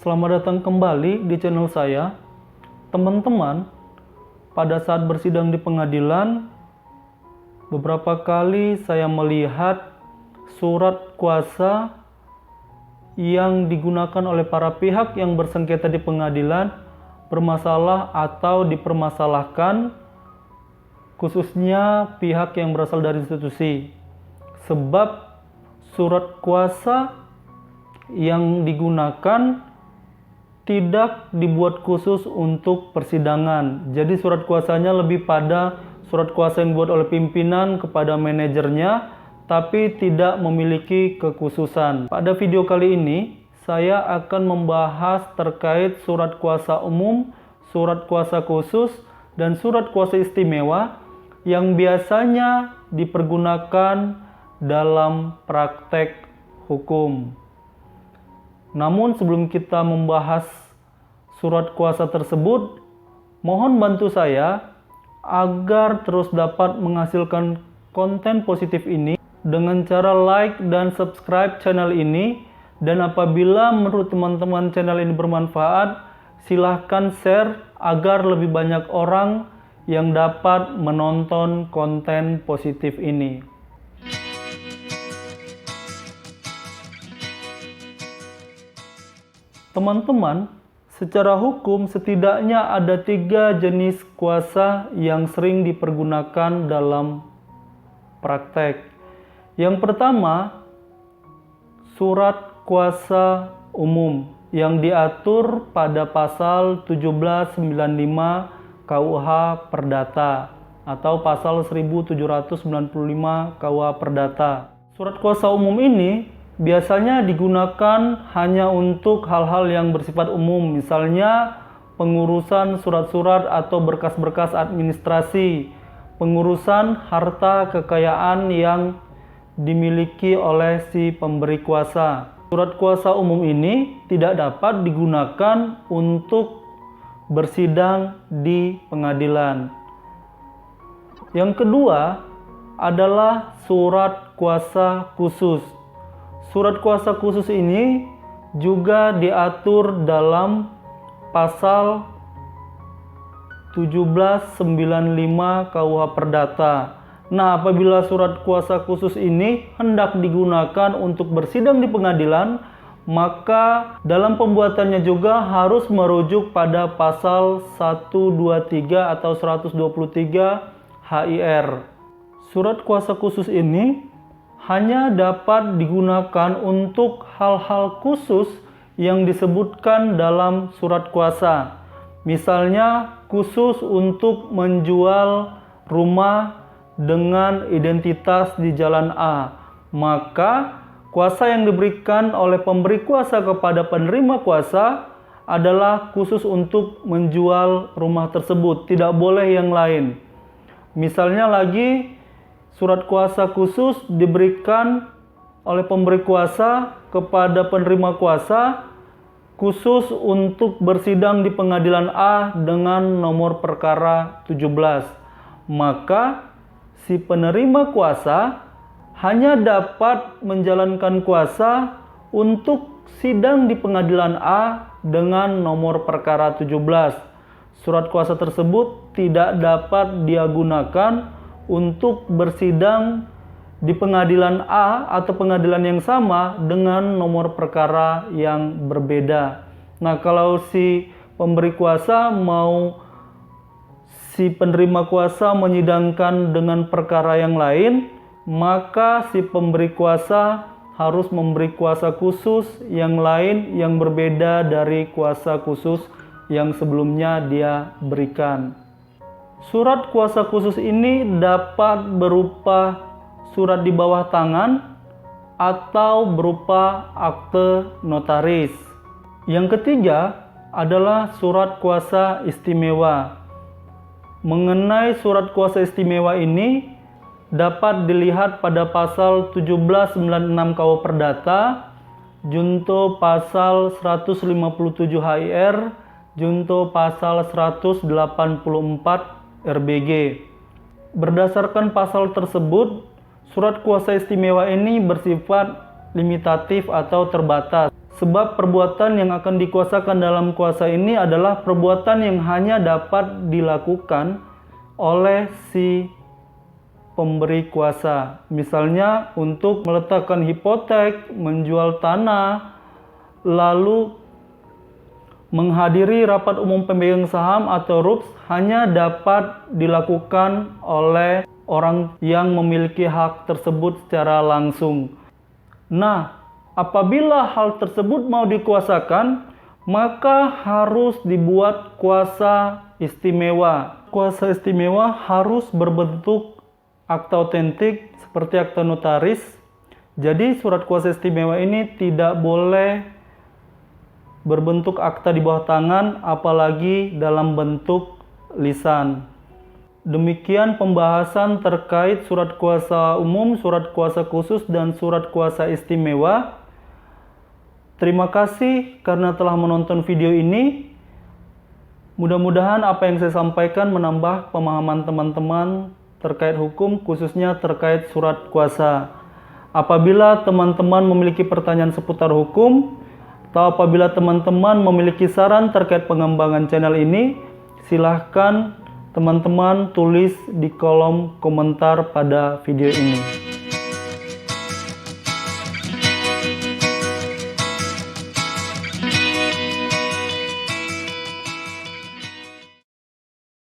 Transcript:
Selamat datang kembali di channel saya. Teman-teman, pada saat bersidang di pengadilan, beberapa kali saya melihat surat kuasa yang digunakan oleh para pihak yang bersengketa di pengadilan bermasalah atau dipermasalahkan, khususnya pihak yang berasal dari institusi. Sebab surat kuasa yang digunakan tidak dibuat khusus untuk persidangan. Jadi surat kuasanya lebih pada surat kuasa yang dibuat oleh pimpinan kepada manajernya, tapi tidak memiliki kekhususan. Pada video kali ini, saya akan membahas terkait surat kuasa umum, surat kuasa khusus, dan surat kuasa istimewa yang biasanya dipergunakan dalam praktek hukum. Namun sebelum kita membahas surat kuasa tersebut, mohon bantu saya agar terus dapat menghasilkan konten positif ini dengan cara like dan subscribe channel ini. Dan apabila menurut teman-teman channel ini bermanfaat, silahkan share agar lebih banyak orang yang dapat menonton konten positif ini. Teman-teman, secara hukum setidaknya ada 3 jenis kuasa yang sering dipergunakan dalam praktek. Yang pertama, surat kuasa umum yang diatur pada pasal 1795 KUH Perdata atau pasal 1795 KUH Perdata. Surat kuasa umum ini biasanya digunakan hanya untuk hal-hal yang bersifat umum, misalnya pengurusan surat-surat atau berkas-berkas administrasi, pengurusan harta kekayaan yang dimiliki oleh si pemberi kuasa. Surat kuasa umum ini tidak dapat digunakan untuk bersidang di pengadilan. Yang kedua adalah surat kuasa khusus. Surat kuasa khusus ini juga diatur dalam pasal 1795 KUH Perdata. Nah, apabila surat kuasa khusus ini hendak digunakan untuk bersidang di pengadilan, maka dalam pembuatannya juga harus merujuk pada pasal 123 atau 123 HIR. Surat kuasa khusus ini hanya dapat digunakan untuk hal-hal khusus yang disebutkan dalam surat kuasa. Misalnya khusus untuk menjual rumah dengan identitas di Jalan A, maka kuasa yang diberikan oleh pemberi kuasa kepada penerima kuasa adalah khusus untuk menjual rumah tersebut, tidak boleh yang lain. Misalnya lagi, surat kuasa khusus diberikan oleh pemberi kuasa kepada penerima kuasa khusus untuk bersidang di pengadilan A dengan nomor perkara 17. Maka si penerima kuasa hanya dapat menjalankan kuasa untuk sidang di pengadilan A dengan nomor perkara 17. Surat kuasa tersebut tidak dapat dia gunakan untuk bersidang di pengadilan A atau pengadilan yang sama dengan nomor perkara yang berbeda. Nah, kalau si pemberi kuasa mau si penerima kuasa menyidangkan dengan perkara yang lain, maka si pemberi kuasa harus memberi kuasa khusus yang lain yang berbeda dari kuasa khusus yang sebelumnya dia berikan. Surat kuasa khusus ini dapat berupa surat di bawah tangan atau berupa akte notaris. Yang ketiga adalah surat kuasa istimewa. Mengenai surat kuasa istimewa ini dapat dilihat pada pasal 1796 KUH Perdata, junto pasal 157 HIR, junto pasal 184 RBG. Berdasarkan pasal tersebut, surat kuasa istimewa ini bersifat limitatif atau terbatas. Sebab perbuatan yang akan dikuasakan dalam kuasa ini adalah perbuatan yang hanya dapat dilakukan oleh si pemberi kuasa. Misalnya untuk meletakkan hipotek, menjual tanah, lalu menghadiri rapat umum pemegang saham atau RUPS hanya dapat dilakukan oleh orang yang memiliki hak tersebut secara langsung. Nah, apabila hal tersebut mau dikuasakan, maka harus dibuat kuasa istimewa. Kuasa istimewa harus berbentuk akta otentik seperti akta notaris. Jadi surat kuasa istimewa ini tidak boleh berbentuk akta di bawah tangan, apalagi dalam bentuk lisan. Demikian pembahasan terkait surat kuasa umum, surat kuasa khusus, dan surat kuasa istimewa. Terima kasih karena telah menonton video ini. Mudah-mudahan apa yang saya sampaikan menambah pemahaman teman-teman terkait hukum, khususnya terkait surat kuasa. Apabila teman-teman memiliki pertanyaan seputar hukum, atau apabila teman-teman memiliki saran terkait pengembangan channel ini, silahkan teman-teman tulis di kolom komentar pada video ini.